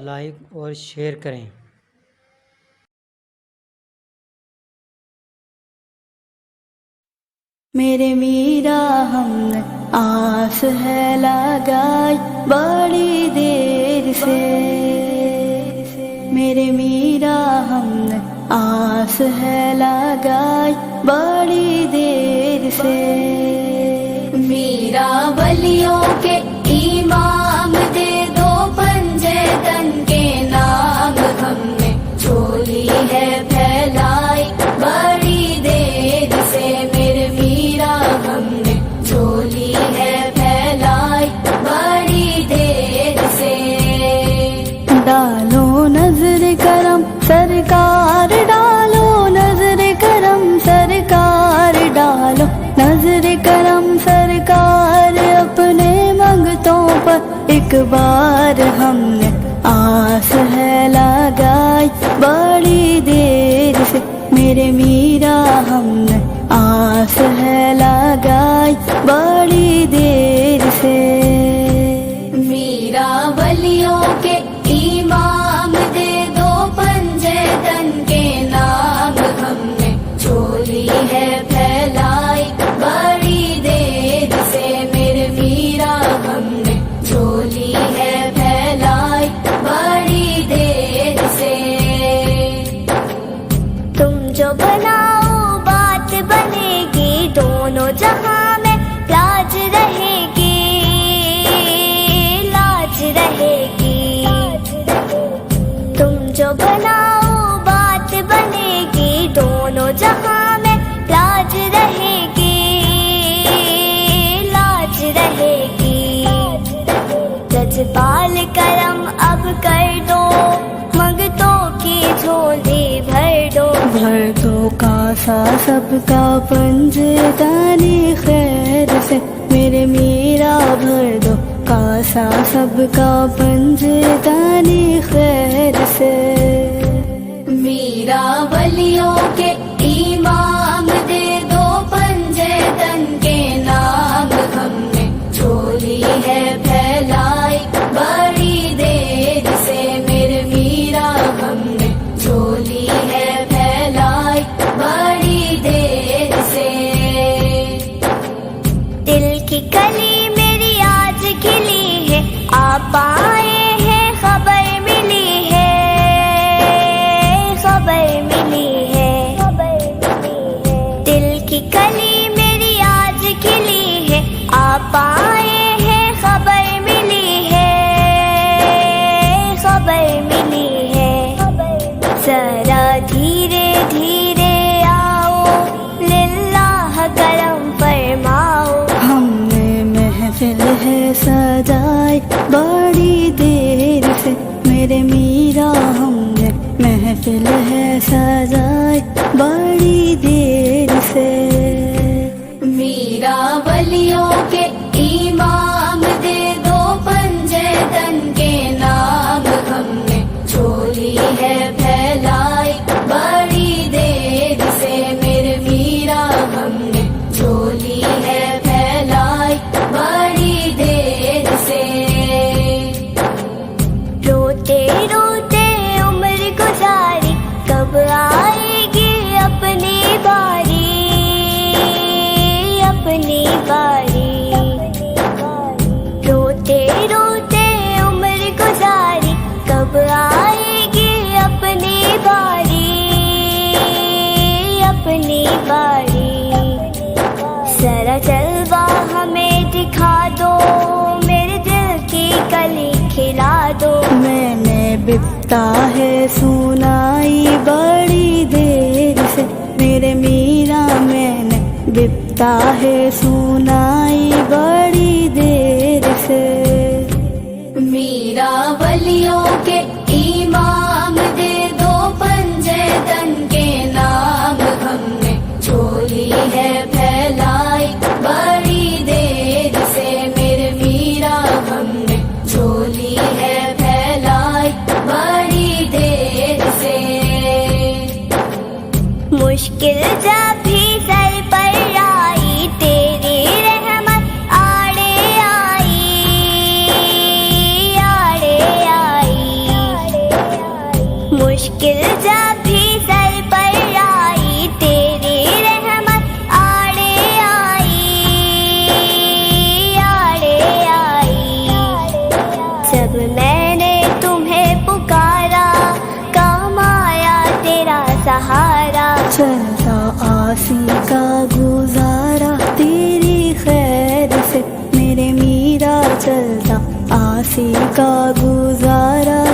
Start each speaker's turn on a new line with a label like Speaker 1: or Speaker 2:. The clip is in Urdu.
Speaker 1: لائک اور شیئر کریں۔
Speaker 2: میرے میرا ہم نے آس ہے لگائی بڑی دیر سے، میرے میرا ہم نے آس ہے لگائی بڑی دیر سے۔ میرا ولیوں کے امام دے دو پنجے تن کے نام، ہم نے چولی ہے پھیلائی بڑی دیر سے۔ میرے میرا ہم نے چولی ہے پھیلائی بڑی دیر سے۔ ڈالو نظر کرم سرکار، ڈالو نظر کرم سرکار، ڈالو نظر کرم سرکار، اپنے منگتوں پر ایک بار ہم نے آس ہے لگائی بڑی دیر سے۔ میرے میرا ہم نے آس ہے لگائی بڑی دیر سے۔ میرا ولیوں کے امام دے دو پنجے تن کے نام، ہم نے چولی ہے پھیلائی بڑی دیر سے۔ میرے میرا ہم نے چولی ہے پھیلائی بڑی دیر سے۔ تم جو بناؤ بات بنے گی، دونوں جہاں میں لاج رہے گی، لاج رہے گی۔ تم جو بناؤ بات بنے گی، دونوں جہاں میں لاج رہے گی، لاج رہے گی۔ رجپال کرم اب کر دو، منگتوں کی جھولی بھر دو، بھر دو کاسا سب کا پنجے دانی خیر سے۔ میرے میرا بھر دو کاسا سب کا پنجے دانی خیر سے۔ میرا ولیوں کے امام دے دو پنجے تن کے نام، ہم نے چولی ہے پھیلائی بڑی دیر سے۔ میرے میرا ہم نے چولی ہے پھیلائی بڑی دیر سے۔ دل کی کلی میری آج کھلی ہے، آپ آئے ہیں خبر ملی ہے، خبر ملی ہے۔ دل کی کلی میری آج کھلی ہے، آپ آئے ہیں خبر ملی ہے، خبر ملی ہے۔ ذرا دھیرے دھیرے آؤ، للہ کرم فرماؤ۔ ہم نے محفل ہے سجائی بڑی دیر سے، میرے میرا ہم نے محفل ہے سجائی بڑی دیر سے۔ میرا ولیوں کے امام دے دو پنجے تن کے نام، ہم نے چولی ہے پھیلائی بڑی دیر سے۔ میرے میرا ہم نے چولی ہے پھیلائی بڑی دیر سے۔ روتے روتے عمر گزاری، کب آئے گی اپنی باری، اپنی باری۔ روتے روتے عمر گزاری، کب آئے گی اپنی باری، اپنی باری۔ ذرا جلوہ ہمیں دکھا دو، میرے دل کی کلی کھلا دو۔ میں نے بپتا ہے سنائی بڑی دیر سے، میرے میرا میں نے بپتا ہے سنائی بڑی دیر سے۔ میرا ولیوں کے امام دے دو پنجے تن کے نام، ہم نے چولی ہے پھیلائی بڑی دیر سے۔ میرے میرا ہم نے چولی ہے پھیلائی بڑی دیر سے۔ مشکل جب بھی سر پر آئی، تیری اسی کا گزارا